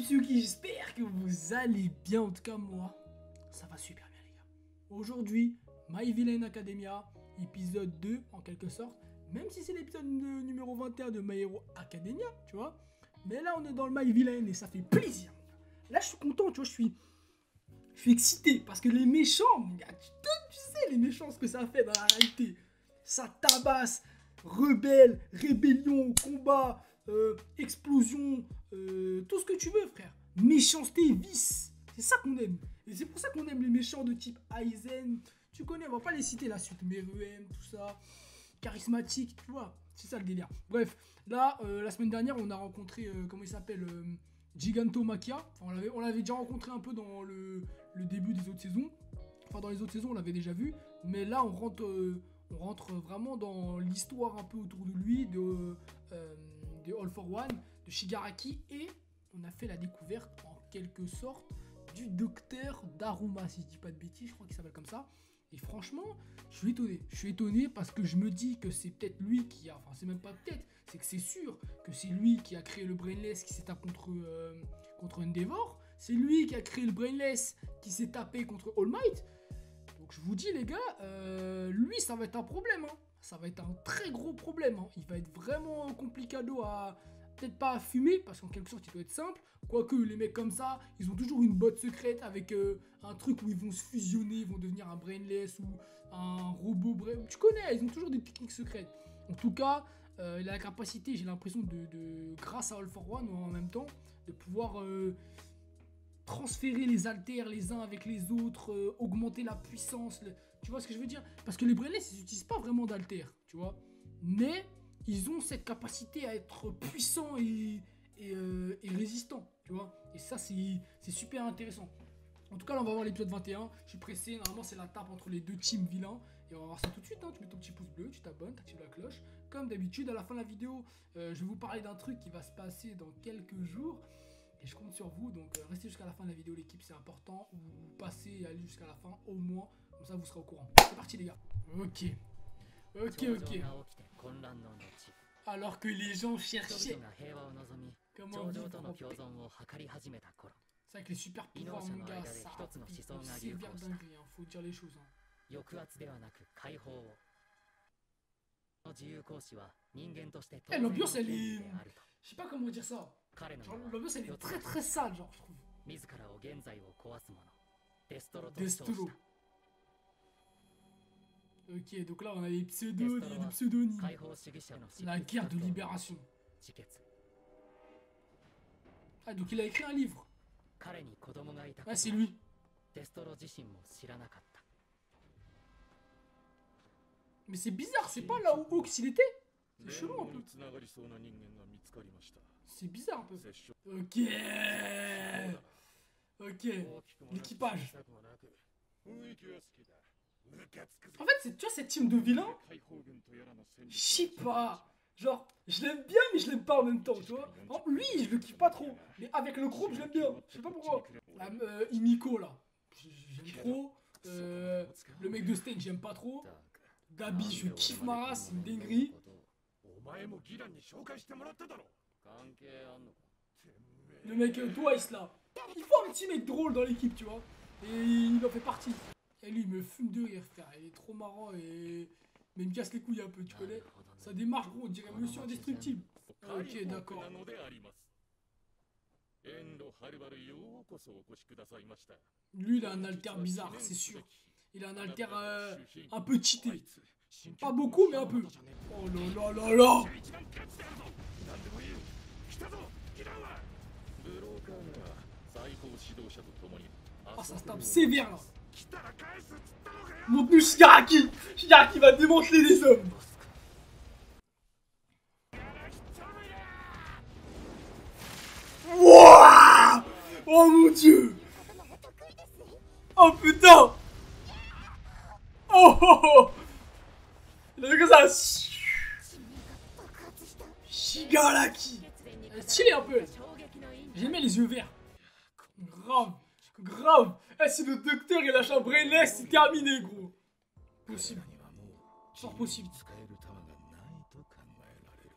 Tsutsuki, j'espère que vous allez bien. En tout cas, moi, ça va super bien, les gars. Aujourd'hui, My Villain Academia, épisode 2 en quelque sorte. Même si c'est l'épisode numéro 21 de My Hero Academia, tu vois. Mais là, on est dans le My Villain et ça fait plaisir. Là, je suis content, tu vois, je suis excité parce que les méchants, tu sais, les méchants, ce que ça fait dans la réalité. Ça tabasse, rebelle, rébellion, combat, explosion, tout ce que tu veux, frère. Méchanceté, vice. C'est ça qu'on aime. Et c'est pour ça qu'on aime les méchants de type Aizen. Tu connais, on va pas les citer la suite. Meruem, tout ça. Charismatique, tu vois. C'est ça le délire. Bref, là, la semaine dernière, on a rencontré, comment il s'appelle Gigantomachia. Enfin, on l'avait déjà rencontré un peu dans le début des autres saisons. Enfin, dans les autres saisons, on l'avait déjà vu. Mais là, on rentre vraiment dans l'histoire un peu autour de lui, de All for One, de Shigaraki. Et on a fait la découverte, en quelque sorte, du docteur Daruma, si je dis pas de bêtises, je crois qu'il s'appelle comme ça. Et franchement, je suis étonné. Je suis étonné parce que je me dis que c'est peut-être lui qui a... Enfin, c'est même pas peut-être, c'est que c'est sûr que c'est lui qui a créé le Brainless qui s'est tapé contre Endeavor. C'est lui qui a créé le Brainless qui s'est tapé contre All Might. Donc je vous dis, les gars, lui, ça va être un problème. Hein. Ça va être un très gros problème. Hein. Il va être vraiment complicado à... Peut-être pas à fumer, parce qu'en quelque sorte, il doit être simple. Quoique, les mecs comme ça, ils ont toujours une botte secrète avec un truc où ils vont se fusionner, ils vont devenir un brainless ou un robot. Bref, tu connais, ils ont toujours des techniques secrètes. En tout cas, il a la capacité, j'ai l'impression, grâce à All for One, en même temps, de pouvoir transférer les haltères les uns avec les autres, augmenter la puissance. Tu vois ce que je veux dire? Parce que les brainless, ils n'utilisent pas vraiment d'haltères, tu vois. Mais ils ont cette capacité à être puissants et résistants, tu vois. Et ça, c'est super intéressant. En tout cas, là, on va voir l'épisode 21. Je suis pressé. Normalement, c'est la tape entre les deux teams vilains. Et on va voir ça tout de suite. Hein. Tu mets ton petit pouce bleu, tu t'abonnes, tu actives la cloche. Comme d'habitude, à la fin de la vidéo, je vais vous parler d'un truc qui va se passer dans quelques jours. Et je compte sur vous. Donc, restez jusqu'à la fin de la vidéo, l'équipe, c'est important. Ou passez et allez jusqu'à la fin, au moins. Comme ça, vous serez au courant. C'est parti, les gars. Ok. Alors que les gens cherchaient comment vivre en paix. C'est vrai que les super pouvoirs, mon gars, ça c'est sévère dinguerie, hein, faut dire les choses. Hein. Eh, l'ambiance, elle est... Je sais pas comment dire ça. L'ambiance, elle est très très sale, genre, je trouve. Destro. Ok, donc là on a des pseudonymes. La guerre de libération. Ah, donc il a écrit un livre. Ah, c'est lui. Mais c'est bizarre, c'est pas là où Hawks il était. C'est chelou un peu. C'est bizarre un peu. Ok. Ok. L'équipage. En fait, tu vois, cette team de vilains, je sais pas. Genre, je l'aime bien, mais je l'aime pas en même temps, tu vois. Lui, je le kiffe pas trop. Mais avec le groupe, je l'aime bien. Je sais pas pourquoi. Imiko, là, j'aime trop. Le mec de Stain, j'aime pas trop. Gabi, je kiffe ma race, c'est une dinguerie. Le mec Twice, là. Il faut un petit mec drôle dans l'équipe, tu vois. Et il en fait partie. Et lui, il me fume de rire, frère. Il est trop marrant et... Mais il me casse les couilles un peu, tu connais. Ça démarche, gros, on dirait Monsieur Indestructible. Ok, d'accord. Lui, il a un alter bizarre, c'est sûr. Il a un alter un peu cheaté. Pas beaucoup, mais un peu. Oh là là là là. Ah, ça se tape sévère, là. Montre-nous Shigaraki. Shigaraki va démanteler les hommes. Wouah. Oh mon dieu. Oh putain. Oh oh oh. Il a fait comme ça. Shigaraki. Elle est stylée un peu. J'aimais les yeux verts. Grave. Grave. Eh, si le docteur il lâche un brainless, c'est terminé, gros. Possible. Genre possible.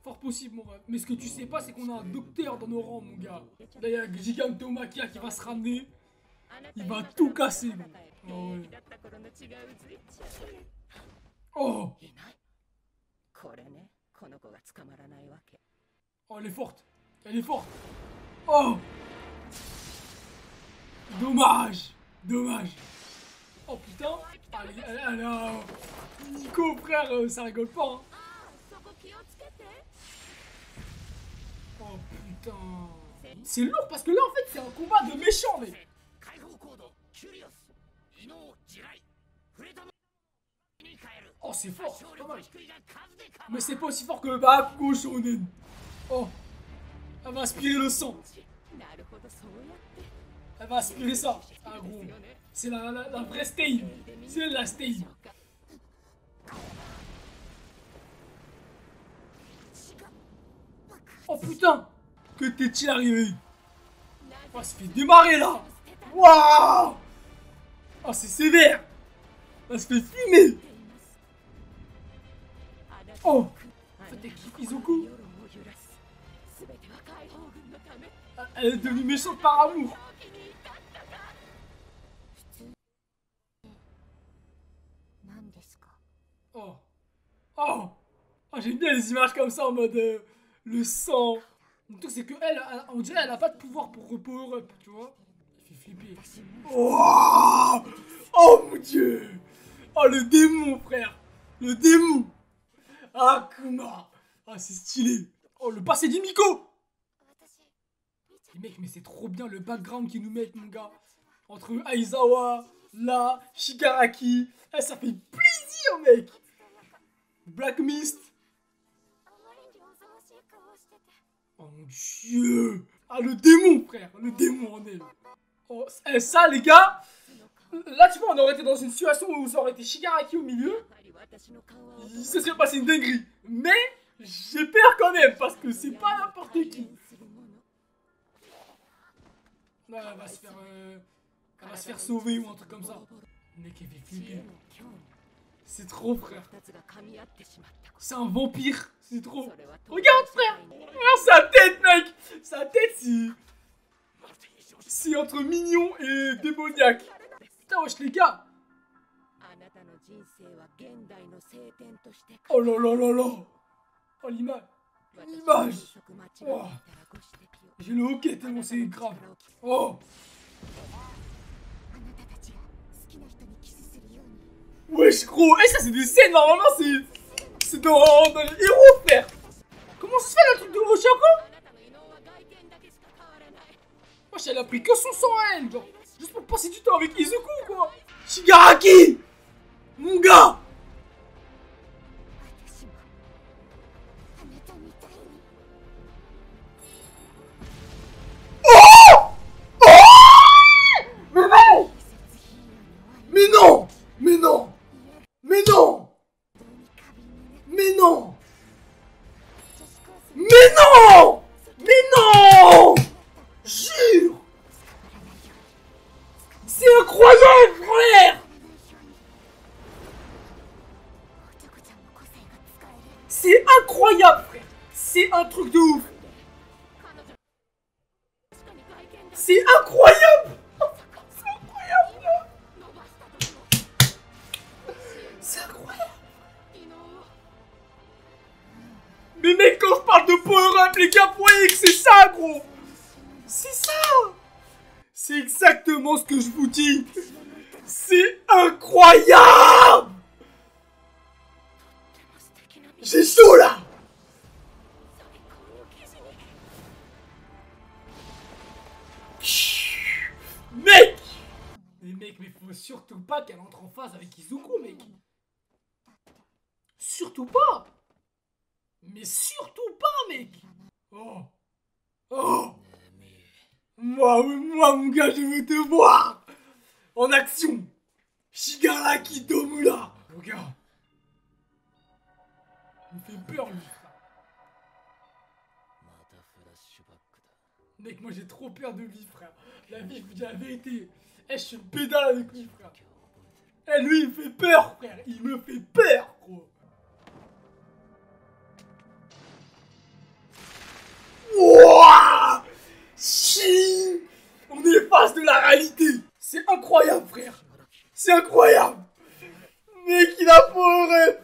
Fort possible, mon rêve. Mais ce que tu sais pas, c'est qu'on a un docteur dans nos rangs, mon gars. Là, il y a Gigantomachia qui va se ramener. Il va tout casser, gros. Oh, ouais. Oh! Oh, elle est forte. Elle est forte. Oh! Dommage. Dommage. Oh, putain. Allez, Nico, frère, ça rigole pas, hein. Oh, putain. C'est lourd parce que là, en fait, c'est un combat de méchants, mec. Oh, c'est fort, pas mal. Mais c'est pas aussi fort que Bakugo Shonen. Oh, elle va aspirer le sang. Elle va aspirer ça. Ah, gros. C'est la vraie Stein. C'est la Stein. Oh, putain. Que t'es-il arrivé? Oh, ça fait démarrer, là. Waouh. Oh, c'est sévère. Elle se fait fumer. Oh! T'es qui, Izuku? Elle est devenue méchante par amour! Oh! Oh! Oh, j'aime bien les images comme ça en mode le sang. Le truc c'est que elle, on dirait elle a pas de pouvoir pour power up, tu vois? Il fait flipper. Oh! Oh mon dieu! Oh le démon, frère! Le démon! Ah, Kuma! Ah, c'est stylé! Oh, le passé d'Himiko! Mec, mais c'est trop bien le background qu'ils nous mettent, mon gars! Entre Aizawa, là, Shigaraki. Eh, ça fait plaisir, mec! Black Mist! Oh mon dieu! Ah, le démon, frère! Le démon en elle! Oh, eh, ça, les gars! Là, tu vois, on aurait été dans une situation où ça aurait été Shigaraki au milieu. Ça serait passé une dinguerie. Mais j'ai peur quand même parce que c'est pas n'importe qui. Là, elle va se faire sauver ou un truc comme ça. Mec, elle fait flipper. C'est trop, frère. C'est un vampire. C'est trop. Regarde, frère. Regarde sa tête, mec. Sa tête, c'est entre mignon et démoniaque. Putain, wesh, les gars. Oh là là là là. Oh, l'image. L'image. Oh. J'ai le hockey tellement c'est grave. Oh. Wesh, gros. Eh, ça, c'est des scènes, normalement, c'est dans les héros, frère. Comment ça se fait, le truc de Oshako? Wesh, elle a pris que son sang à elle, genre. Juste pour passer du temps avec Izuku, quoi. Shigaraki. Mon gars. Mais non! Mais non! Mais non! Mais non! Mais non! Mais non! Jure! C'est incroyable, frère! C'est incroyable, frère! C'est un truc de ouf! C'est incroyable! C'est incroyable! Mais mec, quand je parle de power-up, les gars, vous voyez que c'est ça, gros! C'est ça! C'est exactement ce que je vous dis! C'est incroyable! J'ai chaud, là! Mec! Mais mec, mais faut surtout pas qu'elle entre en phase avec Izuku, mec! Surtout pas! Mais surtout pas, mec! Oh! Oh! Moi, mon gars, je veux te voir! En action! Shigaraki Domura! Mon gars! Il me fait peur, lui! Mec, moi j'ai trop peur de lui, frère! La vie, je vous dis la vérité! Eh, je suis pédale avec lui, frère! Eh, lui, il me fait peur, frère! Il me fait peur, gros! Wouah! Chi! On est face de la réalité. C'est incroyable, frère. C'est incroyable. Mec, il a power up.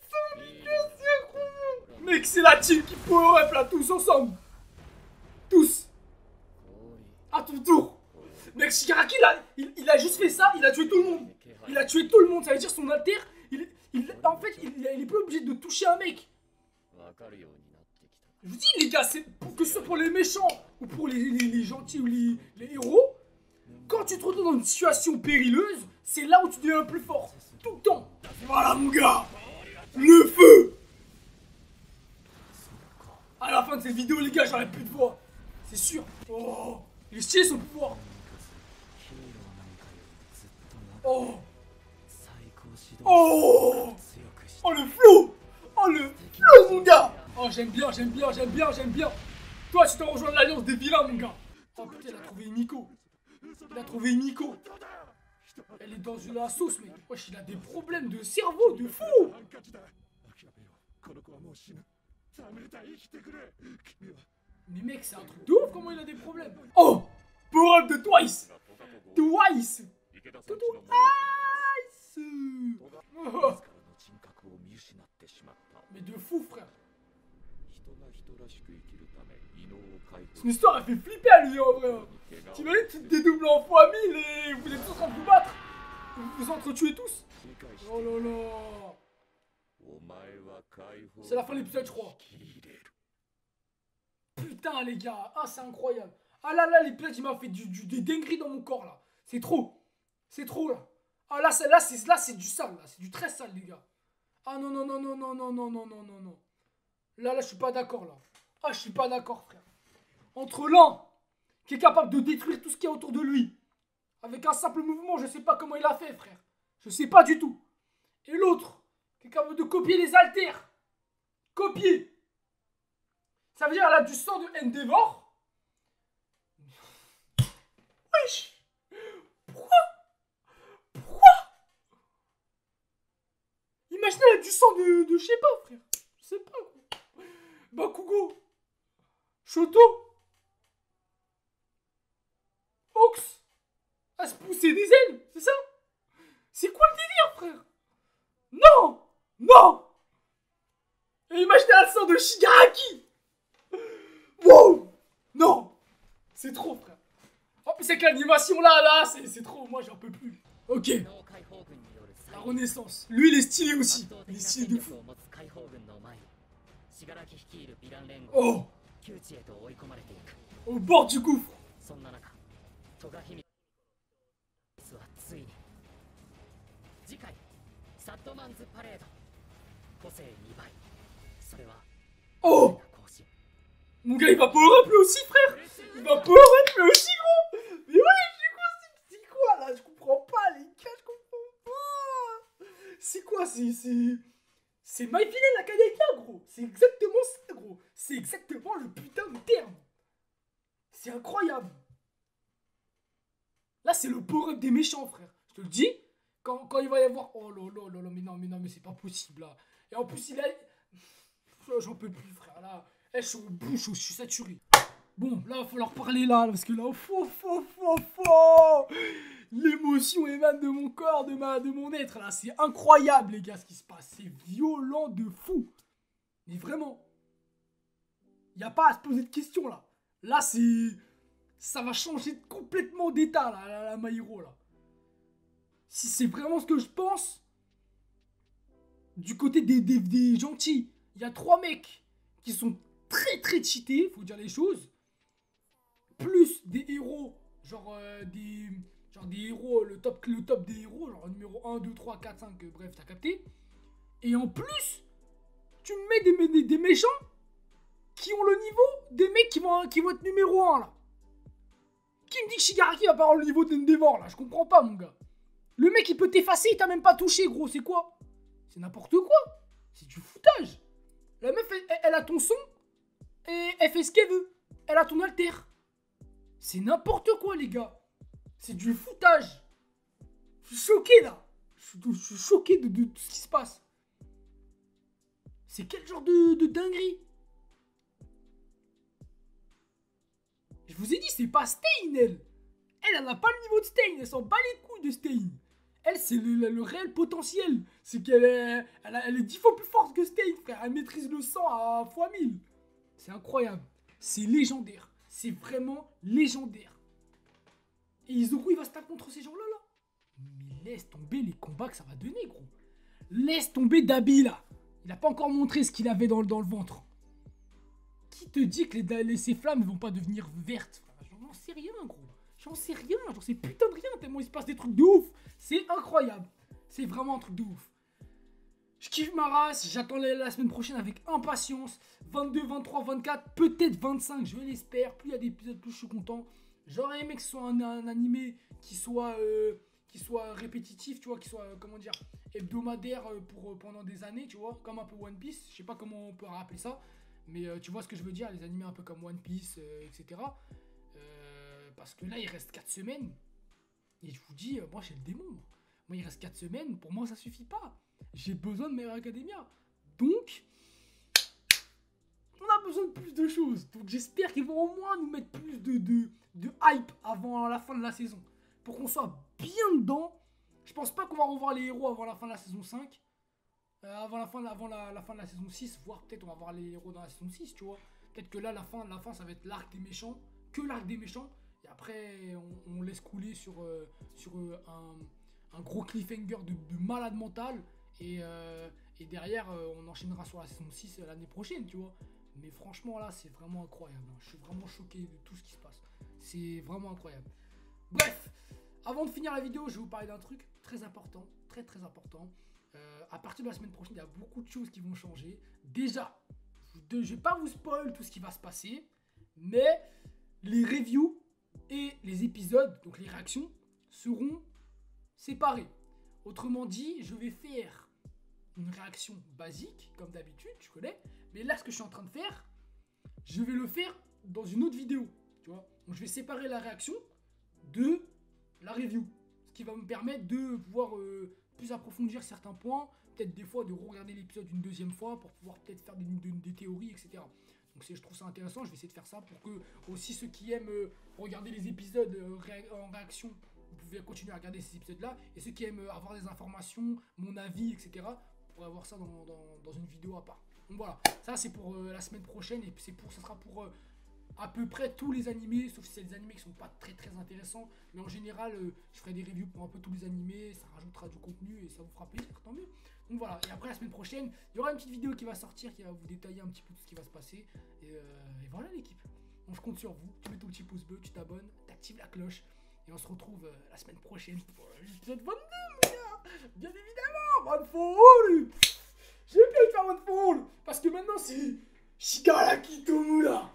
C'est incroyable. Mec, c'est la team qui power up là, tous ensemble. Tous. À ton tour. Mec, Shigaraki, il a juste fait ça, il a tué tout le monde. Il a tué tout le monde, ça veut dire son alter, en fait, il est pas obligé de toucher un mec. Je vous dis, les gars, que ce soit pour les méchants ou pour les gentils ou les héros, quand tu te retrouves dans une situation périleuse, c'est là où tu deviens le plus fort. Tout le temps. Voilà, mon gars. Le feu. À la fin de cette vidéo, les gars, j'aurai plus de voix. C'est sûr. Oh, il est stylé son pouvoir. Oh. Oh. Oh, le flow. Oh, le flow, mon gars. Oh, j'aime bien. Toi, tu te rejoins l'alliance des vilains, mon gars. Oh putain, il a trouvé Miko. Elle est dans la sauce, mec. Wesh, il a des problèmes de cerveau, de fou. Mais mec, c'est un truc de ouf, comment il a des problèmes. Oh, power up de Twice. Oh. Mais de fou, frère. Son histoire, elle fait flipper à lui, en vrai. T'imagines, tu te dédoubles en fois 1000 et vous êtes tous en train de vous battre. Vous vous entretuez tous. Oh là là. C'est la fin de l'épisode, je crois. Putain, les gars. Ah, c'est incroyable. Ah là, l'épisode, il m'a fait des dingueries dans mon corps, là. C'est trop. C'est trop, là. Ah là, c'est du sale, là. C'est du très sale, les gars. Ah non. Là, je suis pas d'accord, là. Ah, je suis pas d'accord, frère. Entre l'un, qui est capable de détruire tout ce qu'il y a autour de lui, avec un simple mouvement, je sais pas comment il a fait, frère. Je sais pas du tout. Et l'autre, qui est capable de copier les haltères. Copier. Ça veut dire qu'elle a du sang de Endeavor. Wesh. Pourquoi Imaginez, elle a du sang de je sais pas, frère. Je sais pas, quoi. Bakugo. Shoto. Ox. À se pousser des ailes, c'est ça? C'est quoi le délire, frère? Non. Et imaginez la sang de Shigaraki. Wow. Non. C'est trop, frère. En plus, avec l'animation là, c'est trop. Moi, j'en peux plus. Ok. La renaissance. Lui, il est stylé aussi. Il est stylé de fou. Oh. Au bord du gouffre. Oh. Mon gars, il va power up lui aussi, frère. Il va power up lui aussi, gros. Mais ouais, c'est quoi là? Je comprends pas, les gars, je comprends pas. C'est quoi? C'est My Villain Academia, gros. C'est exactement ça, gros. C'est exactement le putain de terme. C'est incroyable. Là, c'est le power-up des méchants, frère. Je te le dis. Quand il va y avoir... Oh là, mais non, mais c'est pas possible, là. Et en plus, il a... J'en peux plus, frère, là. Je suis au bout, je suis saturé. Bon, là, il va falloir parler, là, parce que là, l'émotion émane de mon corps, de mon être, là. C'est incroyable, les gars, ce qui se passe. C'est violent de fou. Mais vraiment. Il n'y a pas à se poser de questions, là. Là, c'est... Ça va changer complètement d'état, là, la My Hero, là. Si c'est vraiment ce que je pense, du côté des gentils, il y a 3 mecs qui sont très cheatés, faut dire les choses. Plus des héros, genre des héros, le top des héros, genre numéro 1, 2, 3, 4, 5, bref, t'as capté. Et en plus, tu me mets des méchants qui ont le niveau des mecs qui vont être numéro 1, là. Qui me dit que Shigaraki va pas avoir le niveau d'Endeavor, là? Je comprends pas, mon gars. Le mec, il peut t'effacer, il t'a même pas touché, gros. C'est quoi? C'est n'importe quoi. C'est du foutage. La meuf, elle a ton son et elle fait ce qu'elle veut. Elle a ton alter. C'est n'importe quoi, les gars. C'est du foutage. Je suis choqué, là. Je suis choqué de tout ce qui se passe. C'est quel genre de dinguerie? Je vous ai dit, c'est pas Stein, elle. Elle n'a pas le niveau de Stein. Elle s'en bat les couilles de Stein. Elle, c'est le réel potentiel. C'est qu'elle est, elle est 10 fois plus forte que Stein, frère. Elle maîtrise le sang à fois 1000. C'est incroyable. C'est légendaire. C'est vraiment légendaire. Et Izuku, il va se taper contre ces gens-là, là. Mais laisse tomber les combats que ça va donner, gros. Laisse tomber Dabi, là. Il n'a pas encore montré ce qu'il avait dans le ventre. Qui te dit que ces flammes ne vont pas devenir vertes? J'en sais rien, gros. J'en sais rien. J'en sais putain de rien, tellement il se passe des trucs de ouf. C'est incroyable. C'est vraiment un truc de ouf. Je kiffe ma race. J'attends la semaine prochaine avec impatience. 22, 23, 24, peut-être 25, je l'espère. Plus il y a d'épisodes, plus je suis content. J'aurais aimé que ce soit un animé qui soit répétitif, tu vois, qui soit, comment dire, hebdomadaire pendant des années, tu vois, comme un peu One Piece. Je sais pas comment on peut rappeler ça, mais tu vois ce que je veux dire, les animés un peu comme One Piece, etc. Parce que là, il reste 4 semaines. Et je vous dis, moi, j'ai le démon. Moi, il reste 4 semaines. Pour moi, ça suffit pas. J'ai besoin de My Hero Academia. Donc, on a besoin de plus de choses. Donc, j'espère qu'ils vont au moins nous mettre plus de hype avant la fin de la saison. Pour qu'on soit bien dedans. Je pense pas qu'on va revoir les héros avant la fin de la saison 5. Avant la fin de la saison 6. Voire peut-être on va voir les héros dans la saison 6, tu vois. Peut-être que là, la fin, ça va être l'arc des méchants. Que l'arc des méchants. Et après, on laisse couler sur un gros cliffhanger de malade mental. Et derrière, on enchaînera sur la saison 6 l'année prochaine, tu vois. Mais franchement, là, c'est vraiment incroyable. Je suis vraiment choqué de tout ce qui se passe. C'est vraiment incroyable. Bref, avant de finir la vidéo, je vais vous parler d'un truc très important. Très, très important. À partir de la semaine prochaine, il y a beaucoup de choses qui vont changer. Déjà, je ne vais pas vous spoil tout ce qui va se passer. Mais les reviews et les épisodes, donc les réactions, seront séparés. Autrement dit, je vais faire une réaction basique, comme d'habitude, tu connais. Mais là, ce que je suis en train de faire, je vais le faire dans une autre vidéo, tu vois. Donc, je vais séparer la réaction de la review. Ce qui va me permettre de pouvoir plus approfondir certains points. Peut-être des fois de regarder l'épisode une deuxième fois pour pouvoir peut-être faire des théories, etc. Donc je trouve ça intéressant, je vais essayer de faire ça pour que aussi ceux qui aiment regarder les épisodes en réaction, vous pouvez continuer à regarder ces épisodes-là. Et ceux qui aiment avoir des informations, mon avis, etc., vous pourrez avoir ça dans une vidéo à part. Donc voilà, ça c'est pour la semaine prochaine et ça sera pour à peu près tous les animés, sauf si c'est des animés qui sont pas très très intéressants. Mais en général, je ferai des reviews pour un peu tous les animés, ça rajoutera du contenu et ça vous fera plaisir, tant mieux. Donc voilà, et après la semaine prochaine, il y aura une petite vidéo qui va sortir, qui va vous détailler un petit peu tout ce qui va se passer. Et voilà l'équipe. Donc je compte sur vous, tu mets ton petit pouce bleu, tu t'abonnes, t'actives la cloche. Et on se retrouve la semaine prochaine pour l'épisode 22, mon gars. Bien évidemment, One for All. J'ai bien de faire One for All. Parce que maintenant c'est Shigaraki Tomura.